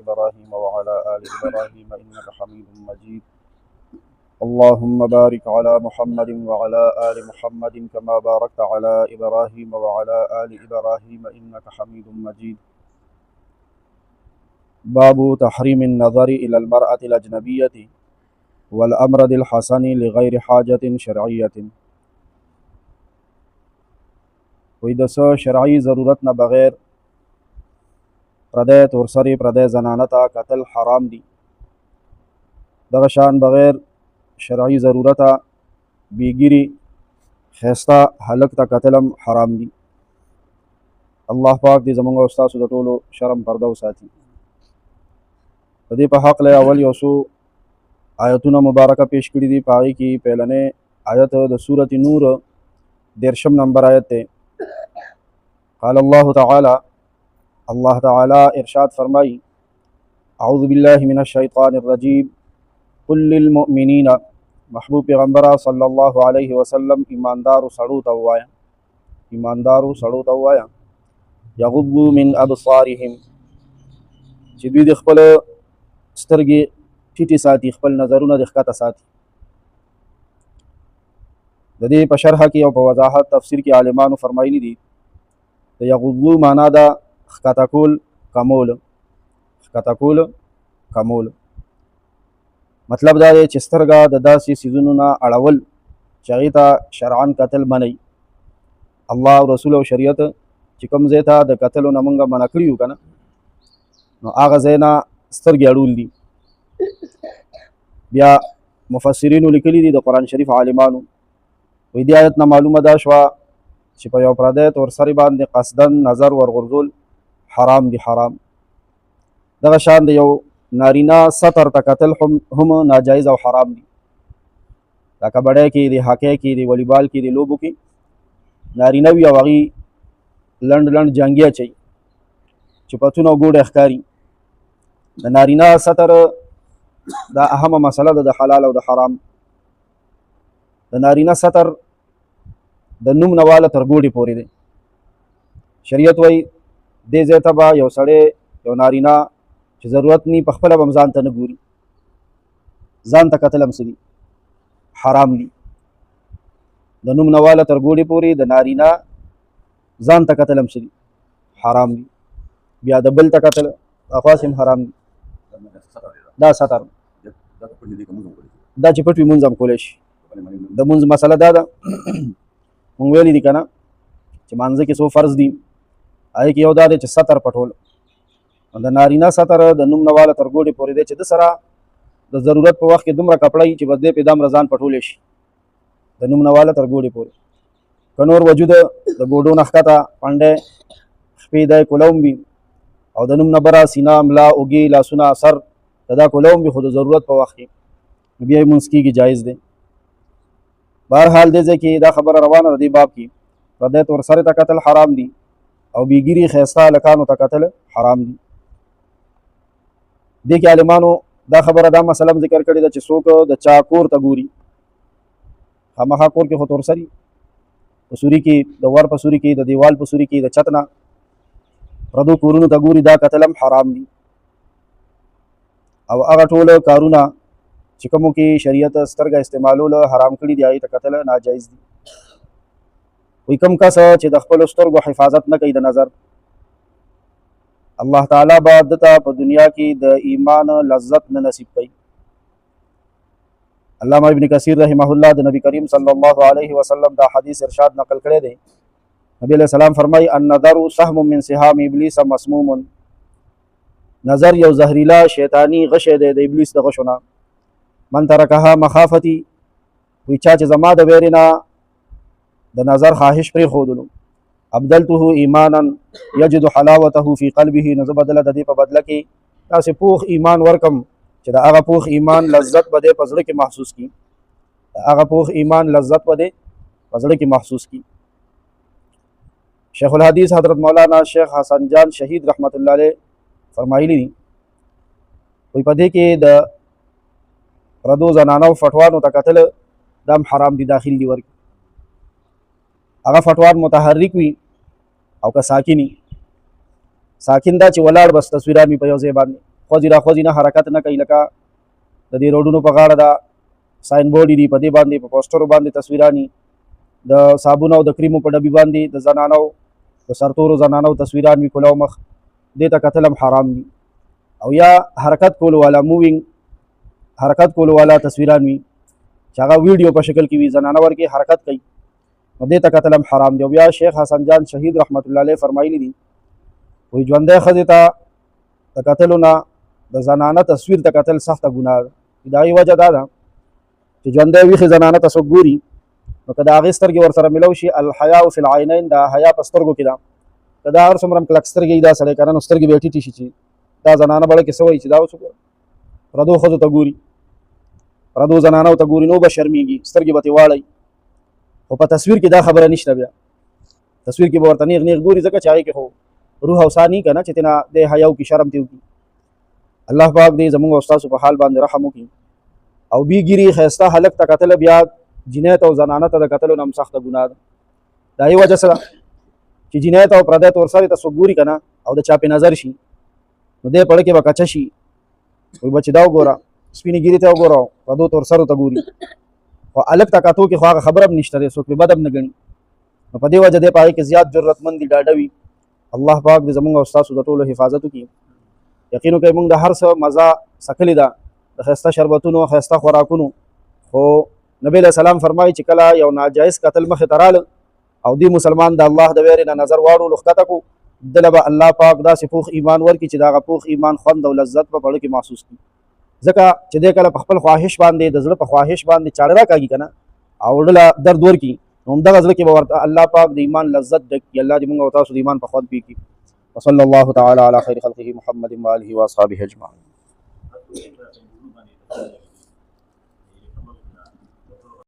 إبراهيم وعلى آل إبراهيم إنك حميد مجيد. اللهم بارك على محمد وعلى آل محمد كما باركت على إبراهيم وعلى آل إبراهيم إنك حميد مجيد. باب تحريم النظر إلى المرأة الأجنبية والأمرد الحسن لغير حاجة شرعية. وإذا شرعي ضرورت نه بغیر پردے تورسری پردے زنانتا قتل حرام دی. دغه شان بغیر شرعی ضرورتا بیگیری خیستا حلق تا قتلم حرام دی. الله پاک دی زمونږ او ستاسو د ټولو شرم پرده وساتي. د دې په حق له اول یو څو آیتونه مبارکه پیش کړي دي. په هغې کې پهلنی آیت د سورة نور 13 نمبر آیت دی. قال الله تعالی، اللہ تعالی ارشاد فرمائی، اعوذ باللہ من الشیطان الرجیم، قل للمؤمنین، محبوب پیغمبرہ صلی اللہ علیہ وسلم ایماندارو سڑو توایا یغضوا من ابصارهم، چې دوی د خپل سترګې ټیټې ساتي، خپل نظرونه د ښکته ساتي. د دې په شرح کې او په وضاحت تفسیر کې عالمانو فرمایلی دي د یغضو معنا دا ښکته کول کمول. مطلب دا دی چې سترګه د داسې څیزونو نه اړول چې هغې ته شرعاً قتل منئ. الله او رسول او شریعت چې کوم ځای ته د قتلو نه مونږ منع کړي یو که نه، نو هغه ځای نه سترګې اړول دي. بیا مفسرینو لیکلي دي د قرآن شریف عالمانو، وایي دې آیت نه معلومه دا شوه چې په یو پردی تورسري باندې قصدن نظر ورغورځول حرام دي. حرام دغه شان د یو نارینه سطر ته کتل هم ناجایز او حرام دي. دا کبډی کې د هاکی کې د والیبال کې د لوبو کې نارینه وي او هغې لنډ جنګي اچوي چې پتون او ګوډه ښکاري. د نارینه سطر دا اهمه مسله ده د حلال او د حرام. د نارینه سطر د نوم نه واله تر ګوډې پورې دی. شریعت وایي دې ځای ته به یو سړی یو نارینه چې ضرورت نی په خپله به هم ځان ته نه ګوري، ځان ته کتل هم څه دي حرام دي. د نوم نه واله تر ګوډې پورې د نارینه ځان ته کتل هم څه دي حرام دي. بیا د بل ته کتل خاص هم حرام دي. دا سطر دا چې پټ وي مونځ هم کولی شي. د مونځ مسله دا ده مونږ ویلي دي که نه چې مانځه کې څو فرض دي، هغې کې یو دا دی چې سطر پټول. د نارینه سطر د نوم نه واله تر ګوډې پورې دی چې د سره د ضرورت په وخت کې دومره کپړه وي چې بس دی پې دم رضان پټولی شي د نوم نه واله تر ګوډې پورې. که نور وجود د ګوډو نه ښکته پنډی خپې دی کولوم وي او د نوم نه بره سینه ملا اوږې لاسونه سر دا کولوم وي، خو د ضرورت په وخت کې بیا یې مونځ کېږي، جایز دی. بهرحال دې ځای کې دا خبره روانه ده دې باب کې پردی تورسرې ته قتل حرام دي او بیګیري ښایسته هلکانو ته قتل حرام دي. دې کې عالمانو دا خبره دا مسله هم ذکر کړې ده چې څوک د چا کور ته ګوري، خامخا کور کې خو تورسري په سوري کې د ور په سوري کې د دیوال په سوري کې د چت نه پردو کورونو ته ګوري، دا قتل هم حرام دي. او هغه ټول کارونه چې کومو کې شریعت سترګه استعمالول حرام کړي دي هغې ته قتل ناجایز دي. وایي کوم کس چې د خپلو سترګو حفاظت نه کوي د نظر، الله تعالی به دته په دنیا کې د ایمان لذت نه نصیب کوي. علامه ابن کثیر رحمه الله د نبی کریم صلی الله علیه وسلم دا حدیث ارشاد نقل کړی دی. نبی علیہ السلام فرمایي النظر سهم من سهام ابلیس مسموم، نظر یو زهریلا شیطانی غشی دی د ابلیس د غشو نه. من ترکها مخافتی، وی چا چې زما د ویرې نه د نظر خواهش پرېښودلو ابدلته ایمانا یجد حلاوته فی قلبه، نو زه بدله د دې په بدله کې داسې پوخ ایمان ورکم چې د هغه پوخ ایمان لذت به دی په زړه کې محسوس کړي، د هغه پوخ ایمان لذت به دی په زړه کې محسوس کړي. شیخ الحدیث حضرت مولانا شیخ حسن جان شهید رحمت الله علیه فرمایلی دي وی په دې کې د پردو زنانو فټوانو ته کتل دم حرام دي، داخل دي ورکی. هغه فټوان متحرک وي او که ساکنی، ساکن دا چې ولاړ بس تصویران وي په یو ځای باندې، خوځي را خوځي نه حرکت نه کوي، لکه د دې روډونو په غاړه دا ساين بورډ دي، په دې باندې په پوسټرو باندې تصویرانی د صابون او د کریمو په ډبي باندې د زنانو د سرتورو زنانو تصویران وي کولو مخ، دې ته کتل هم حرام دي. او یا حرکت کولو والا مووینګ حرکت کولو والا تصویران وي چې هغه ویډیو په شکل کې وي، زنانه ورکې حرکت کوي، نو دې ته کتل هم حرام دی. او بیا شیخ حسن جان شهید رحمت الله علیه فرمایلی دي وایي ژوندی ښځې ته د کتلو نه د زنانه تصویر ته کتل سخته ګناه ده. د هغې وجه دا ده چې ژوندی ویښې زنانه ته څوک ګوري نو که د هغې سترګې ورسره میلو شي، الحیاء فی العینین، دا حیا په سترګو کې ده، که دا هر څومره کلک سترګې دا سړی که نه نو سترګې به یې ټیټې شي چې دا زنانه بړه کې څه وایي چې دا اوس پردو ښځو ته ګوري، پردو زنانو ته ګوري، نو به شرمېږي، سترګې به ترې واړئ. خو په تصویر کې دا خبره نشته. بیا تصویر کې به ورته نیغ نیغ ګوري، ځکه چې هغې کې خو روح او سا نه که نه چې تېنه دی حیا وکړي، شرم ترې وکړي. الله پاک دې زموږ او ستاسو په حال باندې رحم وکړي. او بی ګیري ښایسته هلک ته کتله بیا جنایت او زنانه ته د کتلو نه هم سخته ګناه ده. د هغې وجه څه ده چې جنایت او پردیت ورسرې ته څوک ګوري که نه او د چا پې نظر شي نو دی پړه کې به کچه شي، وایي به چې دا وګوره سپینې ګیرې ته وګوره پردو ته ورسرو ته ګوري. خو هلک ته کتو کې خو هغه خبره هم نشته دی، څوک پرې بد هم نه ګڼي. نو په دې وجه دی په هغې کې زیات جرتمند دي، ډاډه وي. الله پاک دې زموږ او ستاسو د ټولو حفاظت وکړي. یقین وکړئ موږ د هر څه مزه څکلې ده، د ښایسته شربتونو، ښایسته خوراکونو، خو نبی علیه السلام فرمایي چې کله یو ناجایز قتل مخې ته راله او دې مسلمان د الله د ویرې نه نظر واړولو ښکته کړو، دله به الله پاک داسې پوخ ایمان ورکړي چې د هغه پوخ ایمان خوند او لذت په پړه کې محسوس کړي. ځکه چې دی کله په خپل خواهش باندې د زړه په خواهش باندې چاړه راکاږي که نه او ډله درد ورکړي، نو همدغه زړه کې به ورته الله پاک د ایمان لذت ډک کړي. الله دې موږ او تاسو د ایمان په خوند پوه کړي. وصلی الله تعالی علی خیر خلقه محمد و آله و اصحابه اجمعین.